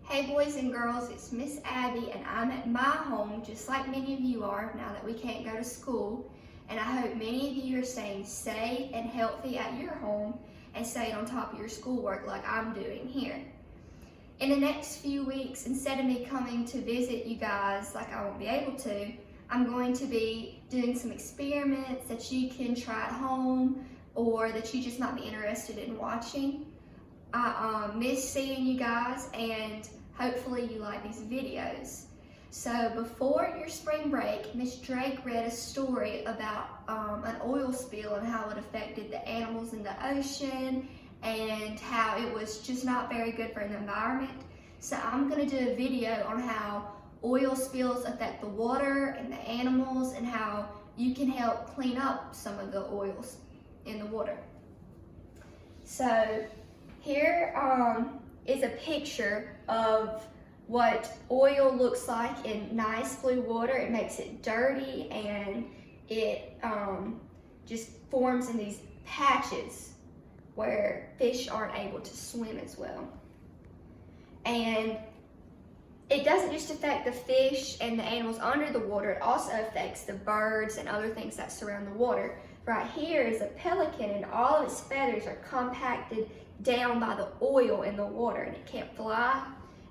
Hey boys and girls, it's Miss Abby and I'm at my home just like many of you are now that we can't go to school, and I hope many of you are staying safe and healthy at your home and staying on top of your schoolwork like I'm doing here. In the next few weeks, instead of me coming to visit you guys like I won't be able to, I'm going to be doing some experiments that you can try at home or that you just might be interested in watching. I miss seeing you guys, and hopefully you like these videos. So before your spring break, Miss Drake read a story about an oil spill and how it affected the animals in the ocean and how it was just not very good for the environment. So I'm going to do a video on how oil spills affect the water and the animals and how you can help clean up some of the oils in the water. So here is a picture of what oil looks like in nice blue water. It makes it dirty and it just forms in these patches where fish aren't able to swim as well. And it doesn't just affect the fish and the animals under the water, it also affects the birds and other things that surround the water. Right here is a pelican, and all of its feathers are compacted down by the oil in the water, and it can't fly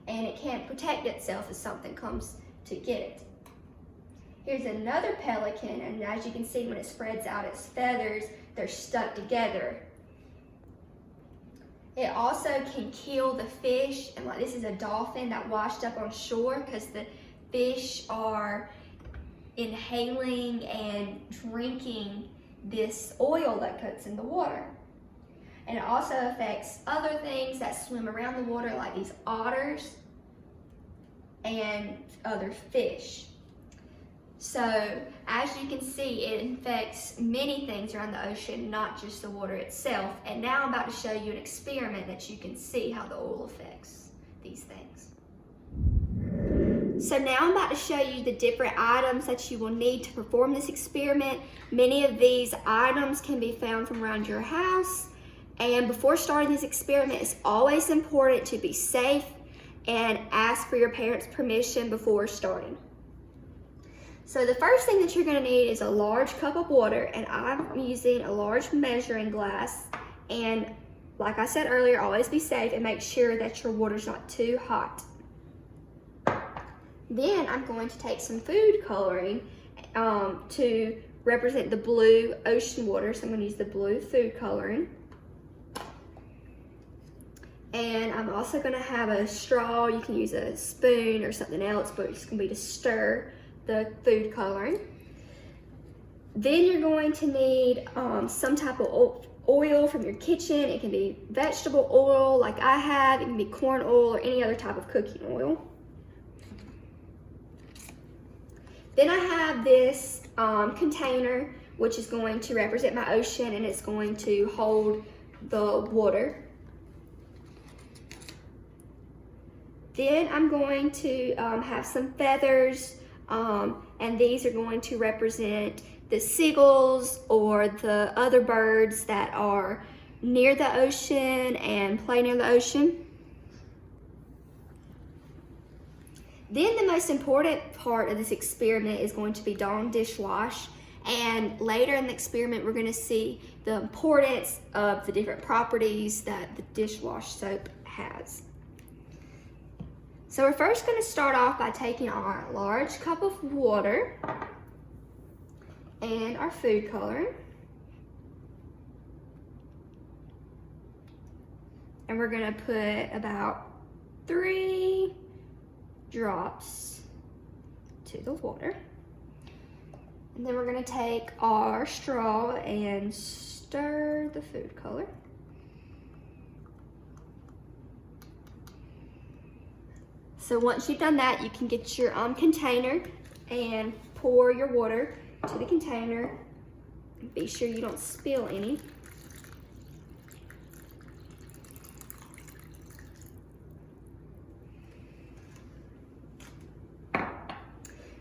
and it can't protect itself if something comes to get it. Here's another pelican, and as you can see, when it spreads out its feathers, they're stuck together. It also can kill the fish, and like this is a dolphin that washed up on shore because the fish are inhaling and drinking this oil that cuts in the water. And it also affects other things that swim around the water, like these otters and other fish. So as you can see, it affects many things around the ocean, not just the water itself. And now I'm about to show you an experiment that you can see how the oil affects these things. So now I'm about to show you the different items that you will need to perform this experiment. Many of these items can be found from around your house. And before starting this experiment, it's always important to be safe and ask for your parents' permission before starting. So the first thing that you're going to need is a large cup of water, and I'm using a large measuring glass. And like I said earlier, always be safe and make sure that your water's not too hot. Then I'm going to take some food coloring to represent the blue ocean water. So I'm going to use the blue food coloring. And I'm also going to have a straw. You can use a spoon or something else, but it's going to be to stir the food coloring. Then you're going to need some type of oil from your kitchen. It can be vegetable oil like I have. It can be corn oil or any other type of cooking oil. Then I have this container, which is going to represent my ocean, and it's going to hold the water. Then I'm going to have some feathers, and these are going to represent the seagulls or the other birds that are near the ocean and play near the ocean. Then the most important part of this experiment is going to be Dawn dishwash. And later in the experiment, we're going to see the importance of the different properties that the dishwash soap has. So we're first going to start off by taking our large cup of water and our food coloring. And we're going to put about 3 drops to the water. And then we're going to take our straw and stir the food color. So once you've done that, you can get your container and pour your water to the container. Be sure you don't spill any.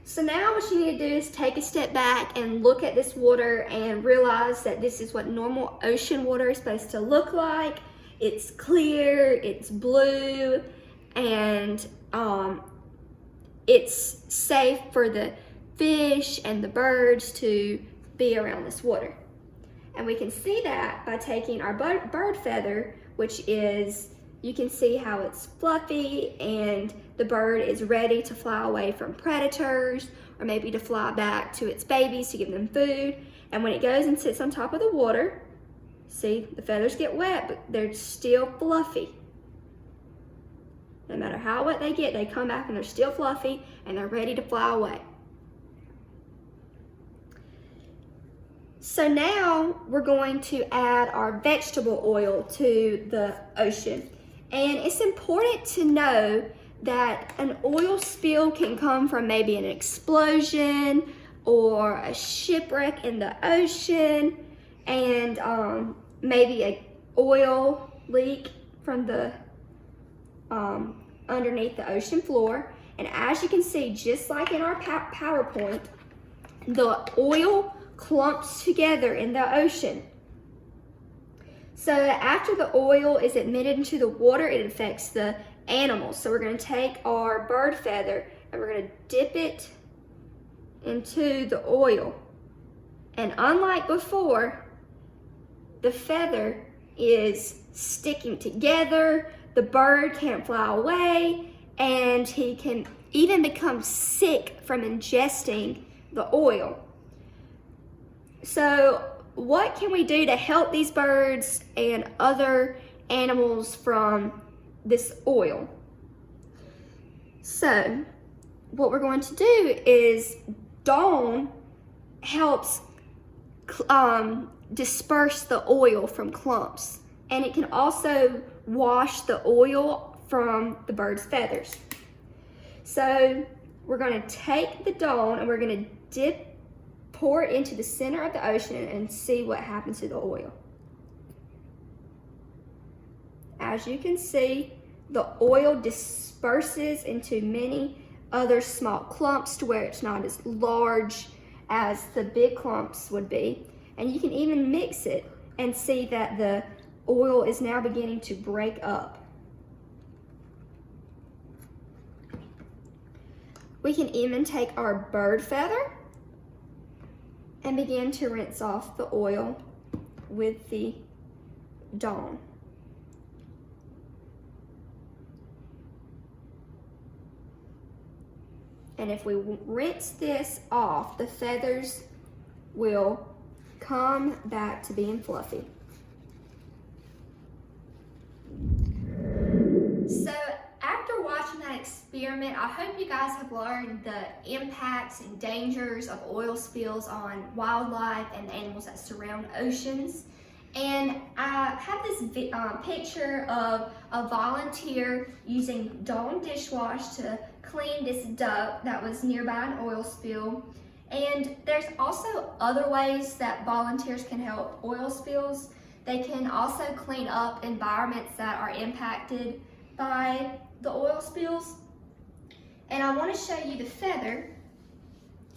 So now what you need to do is take a step back and look at this water and realize that this is what normal ocean water is supposed to look like. It's clear, it's blue, and it's safe for the fish and the birds to be around this water. And we can see that by taking our bird feather, which is, you can see how it's fluffy and the bird is ready to fly away from predators, or maybe to fly back to its babies to give them food. And when it goes and sits on top of the water, see, the feathers get wet, but they're still fluffy. No matter how wet they get, they come back and they're still fluffy and they're ready to fly away. So now we're going to add our vegetable oil to the ocean. And it's important to know that an oil spill can come from maybe an explosion or a shipwreck in the ocean, and maybe an oil leak from the underneath the ocean floor. And as you can see, just like in our PowerPoint, the oil clumps together in the ocean. So after the oil is emitted into the water, it affects the animals. So we're going to take our bird feather and we're going to dip it into the oil. And unlike before, the feather is sticking together, the bird can't fly away, and he can even become sick from ingesting the oil. So what can we do to help these birds and other animals from this oil? So what we're going to do is Dawn helps disperse the oil from clumps, and it can also wash the oil from the bird's feathers. So we're going to take the Dawn and we're going to pour it into the center of the ocean and see what happens to the oil. As you can see, the oil disperses into many other small clumps to where it's not as large as the big clumps would be. And you can even mix it and see that the oil is now beginning to break up. We can even take our bird feather and begin to rinse off the oil with the Dawn. And if we rinse this off, the feathers will come back to being fluffy. So after watching that experiment, I hope you guys have learned the impacts and dangers of oil spills on wildlife and the animals that surround oceans. And I have this picture of a volunteer using Dawn dishwash to clean this duck that was nearby an oil spill. And there's also other ways that volunteers can help oil spills. They can also clean up environments that are impacted by the oil spills. And I want to show you the feather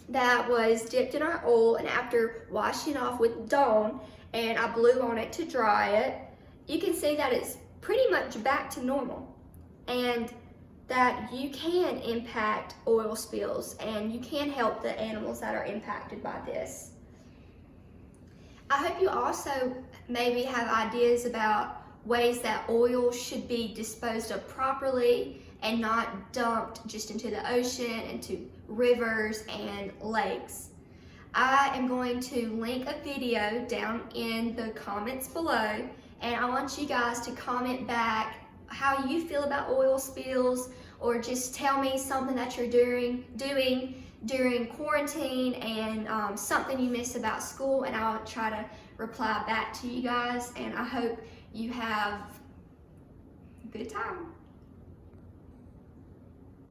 that was dipped in our oil, and after washing off with Dawn, and I blew on it to dry it, you can see that it's pretty much back to normal, and that you can impact oil spills and you can help the animals that are impacted by this. I hope you also maybe have ideas about ways that oil should be disposed of properly and not dumped just into the ocean, into rivers and lakes. I am going to link a video down in the comments below, and I want you guys to comment back how you feel about oil spills, or just tell me something that you're doing during quarantine and something you miss about school, and I'll try to reply back to you guys, and I hope you have a good time.